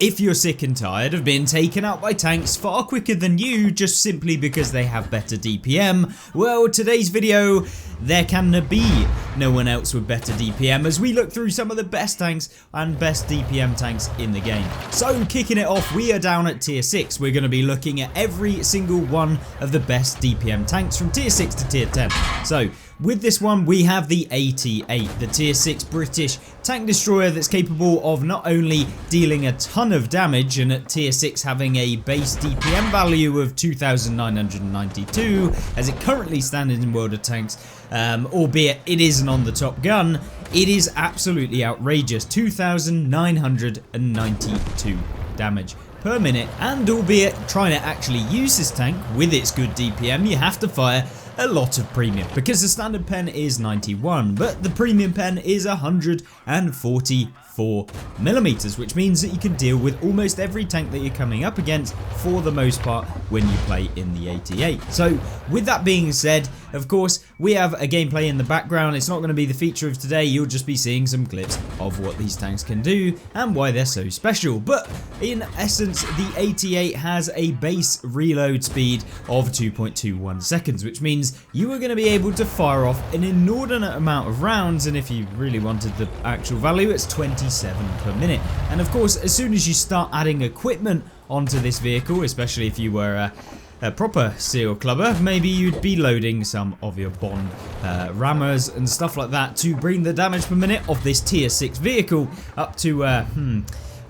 If you're sick and tired of being taken out by tanks far quicker than you just simply because they have better DPM, well, today's video, there can be no one else with better DPM as we look through some of the best tanks and best DPM tanks in the game. So kicking it off, we are down at tier 6. We're going to be looking at every single one of the best DPM tanks from tier 6 to tier 10. So with this one, we have the AT8, the tier 6 British tank destroyer that's capable of not only dealing a ton of damage and at tier 6 having a base DPM value of 2,992 as it currently stands in World of Tanks, albeit it isn't on the top gun, it is absolutely outrageous, 2,992 damage per minute, and albeit trying to actually use this tank with its good DPM, you have to fire a lot of premium because the standard pen is 91, but the premium pen is 144mm, which means that you can deal with almost every tank that you're coming up against for the most part when you play in the AT8. So with that being said, of course, we have a gameplay in the background. It's not going to be the feature of today. You'll just be seeing some clips of what these tanks can do and why they're so special. But in essence, the AT8 has a base reload speed of 2.21 seconds, which means you are going to be able to fire off an inordinate amount of rounds, and if you really wanted the actual value, it's 27 per minute. And of course, as soon as you start adding equipment onto this vehicle, especially if you were a proper seal clubber, maybe you'd be loading some of your bond rammers and stuff like that to bring the damage per minute of this tier 6 vehicle up to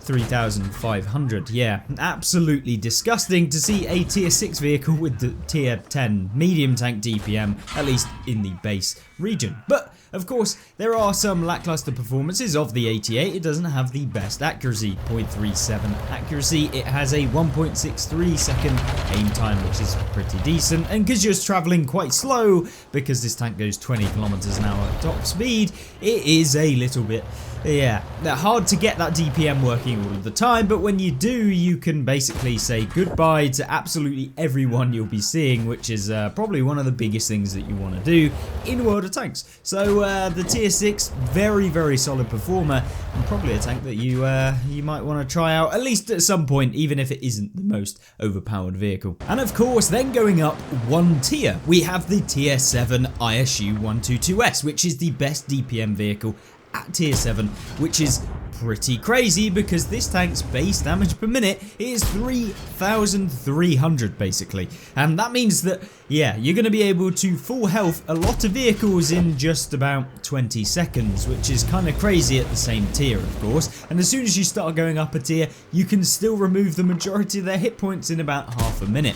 3,500. Yeah, absolutely disgusting to see a tier 6 vehicle with the tier 10 medium tank DPM, at least in the base region. But of course, there are some lackluster performances of the AT8. It doesn't have the best accuracy, 0.37 accuracy. It has a 1.63 second aim time, which is pretty decent. And because you're traveling quite slow, because this tank goes 20 kilometers an hour at top speed, it is a little bit, yeah, hard to get that DPM working all of the time. But when you do, you can basically say goodbye to absolutely everyone you'll be seeing, which is probably one of the biggest things that you want to do in World of Tanks. So the tier 6, very solid performer, and probably a tank that you might want to try out at least at some point, even if it isn't the most overpowered vehicle. And of course, then going up one tier, we have the tier 7 ISU 122S, which is the best DPM vehicle at tier 7, which is pretty crazy because this tank's base damage per minute is 3,300 basically, and that means that, yeah, you're going to be able to full health a lot of vehicles in just about 20 seconds, which is kind of crazy at the same tier, of course. And as soon as you start going up a tier, you can still remove the majority of their hit points in about half a minute.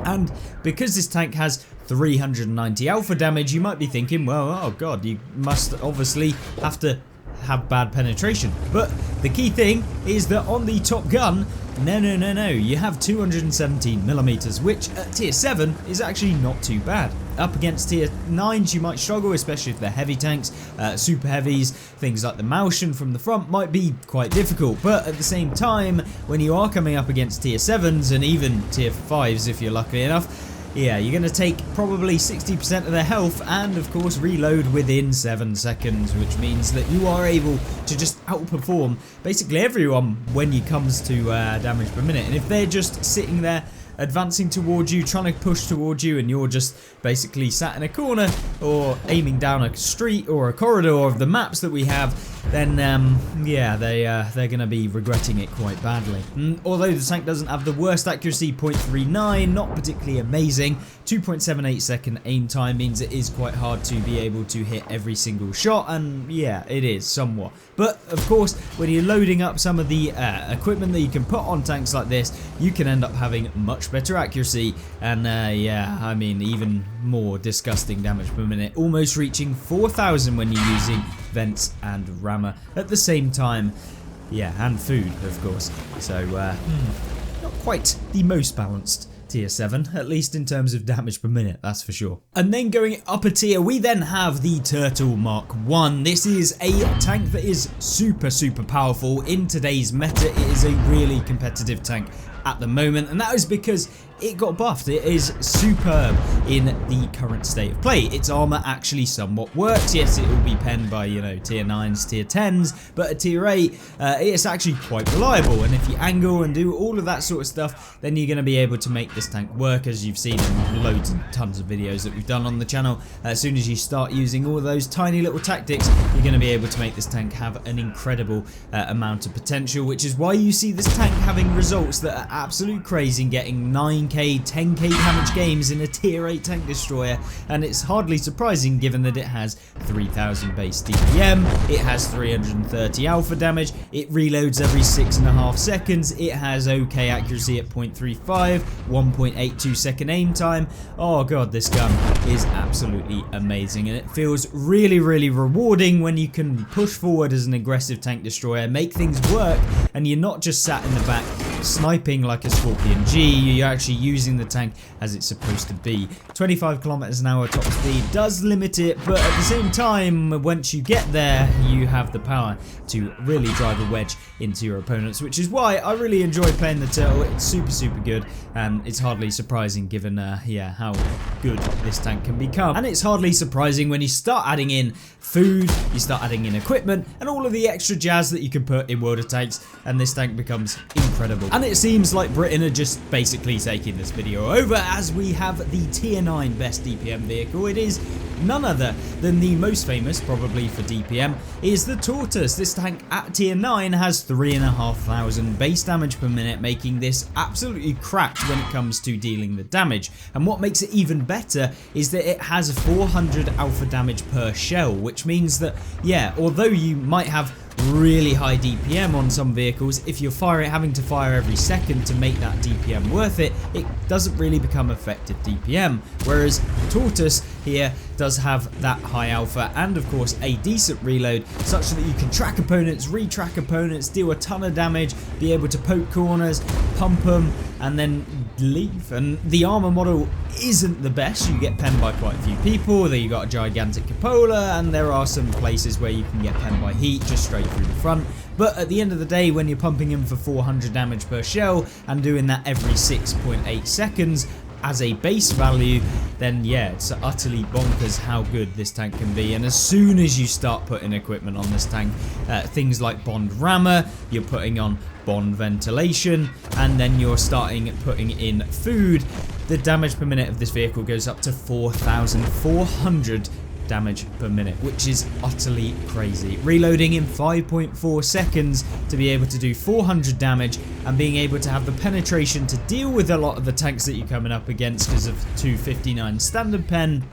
And because this tank has 390 alpha damage, you might be thinking, well, oh god, you must obviously have to have bad penetration. But the key thing is that on the top gun, no, you have 217mm, which at tier 7 is actually not too bad. Up against tier 9s you might struggle, especially if they're heavy tanks, super heavies, things like the Malshan from the front might be quite difficult. But at the same time, when you are coming up against tier 7s and even tier 5s if you're lucky enough, yeah, you're going to take probably 60% of their health and of course reload within 7 seconds, which means that you are able to just outperform basically everyone when it comes to damage per minute. And if they're just sitting there advancing towards you, trying to push towards you, and you're just basically sat in a corner or aiming down a street or a corridor of the maps that we have, then yeah, they're going to be regretting it quite badly. Although the tank doesn't have the worst accuracy, 0.39, not particularly amazing, 2.78 second aim time means it is quite hard to be able to hit every single shot, and yeah, it is somewhat. But of course, when you're loading up some of the equipment that you can put on tanks like this, you can end up having much better accuracy and yeah, I mean, even more disgusting damage per minute, almost reaching 4,000 when you're using vents and rammer at the same time. Yeah, and food, of course. So not quite the most balanced tier 7, at least in terms of damage per minute, that's for sure. And then going up a tier, we then have the Turtle Mark 1. This is a tank that is super powerful in today's meta. It is a really competitive tank at the moment, and that is because it got buffed. It is superb in the current state of play. Its armor actually somewhat works. Yes, it will be penned by, you know, tier 9s, tier 10s, but at tier 8, it's actually quite reliable, and if you angle and do all of that sort of stuff, then you're going to be able to make this tank work, as you've seen in loads and tons of videos that we've done on the channel. As soon as you start using all of those tiny little tactics, you're going to be able to make this tank have an incredible amount of potential, which is why you see this tank having results that are absolute crazy and getting 9k, 10k damage games in a tier 8 tank destroyer, and it's hardly surprising given that it has 3000 base DPM, it has 330 alpha damage, it reloads every 6.5 seconds, it has OK accuracy at 0.35, 1.82 second aim time. Oh god, this gun is absolutely amazing, and it feels really rewarding when you can push forward as an aggressive tank destroyer, make things work, and you're not just sat in the back sniping like a Scorpion G, you're actually using the tank as it's supposed to be. 25 kilometers an hour top speed does limit it, but at the same time, once you get there, you have the power to really drive a wedge into your opponents, which is why I really enjoy playing the Turtle. It's super good, and it's hardly surprising given yeah, how good this tank can become. And it's hardly surprising when you start adding in food, you start adding in equipment, and all of the extra jazz that you can put in World of Tanks, and this tank becomes incredible. And it seems like Britain are just basically taking this video over, as we have the tier 9 best DPM vehicle. It is none other than the most famous, probably for DPM, is the Tortoise. This tank at tier 9 has 3,500 base damage per minute, making this absolutely cracked when it comes to dealing the damage. And what makes it even better is that it has 400 alpha damage per shell, which means that, yeah, although you might have really high DPM on some vehicles, if you're having to fire every second to make that DPM worth it, it doesn't really become effective DPM. Whereas Tortoise here does have that high alpha and of course a decent reload, such that you can track opponents, retrack opponents, deal a ton of damage, be able to poke corners, pump them, and then leave. And the armor model isn't the best. You get penned by quite a few people. There you got a gigantic cupola, and there are some places where you can get penned by heat just straight through the front. But at the end of the day, when you're pumping him for 400 damage per shell and doing that every 6.8 seconds as a base value, then yeah, it's utterly bonkers how good this tank can be. And as soon as you start putting equipment on this tank, things like bond rammer, you're putting on bond ventilation, and then you're starting putting in food, the damage per minute of this vehicle goes up to 4,400 damage per minute, which is utterly crazy. Reloading in 5.4 seconds to be able to do 400 damage, and being able to have the penetration to deal with a lot of the tanks that you're coming up against because of 259 standard pen,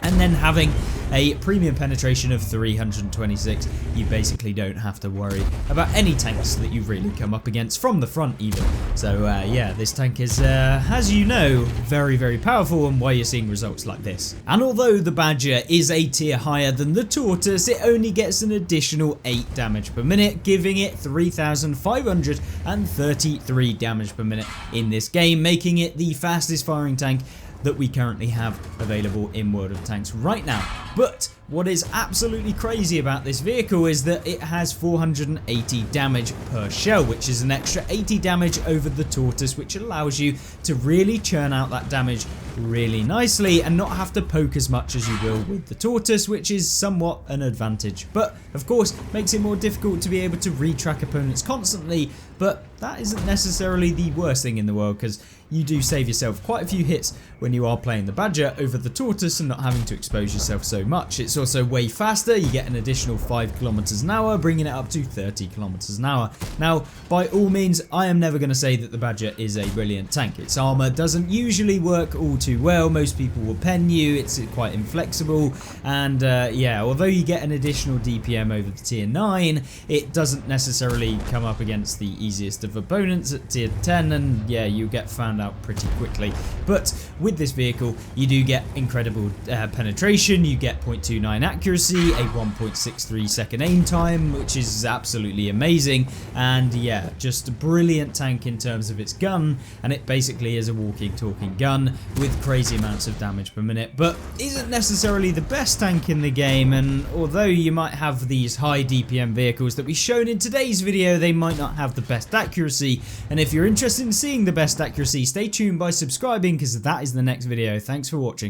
and then having a premium penetration of 326, you basically don't have to worry about any tanks that you really come up against from the front even. So yeah, this tank is, as you know, very powerful, and why you're seeing results like this. And although the Badger is a tier higher than the Tortoise, it only gets an additional 8 damage per minute, giving it 3,533 damage per minute in this game, making it the fastest firing tank that we currently have available in World of Tanks right now. But what is absolutely crazy about this vehicle is that it has 480 damage per shell, which is an extra 80 damage over the Tortoise, which allows you to really churn out that damage really nicely and not have to poke as much as you will with the Tortoise, which is somewhat an advantage. But of course makes it more difficult to be able to retrack opponents constantly, but that isn't necessarily the worst thing in the world, because you do save yourself quite a few hits when you are playing the Badger over the Tortoise and not having to expose yourself so much. It's also way faster. You get an additional 5 kilometers an hour, bringing it up to 30 kilometers an hour. Now, by all means, I am never going to say that the Badger is a brilliant tank. Its armor doesn't usually work all too well. Most people will pen you. It's quite inflexible, and yeah, although you get an additional DPM over the tier 9, it doesn't necessarily come up against the easiest of opponents at tier 10, and yeah, you get found out pretty quickly. But with this vehicle, you do get incredible penetration, you get 0.29 accuracy, a 1.63 second aim time, which is absolutely amazing, and yeah, just a brilliant tank in terms of its gun, and it basically is a walking, talking gun with crazy amounts of damage per minute, but isn't necessarily the best tank in the game. And although you might have these high DPM vehicles that we've shown in today's video, they might not have the best accuracy, and if you're interested in seeing the best accuracy, stay tuned by subscribing, because that is the next video. Thanks for watching.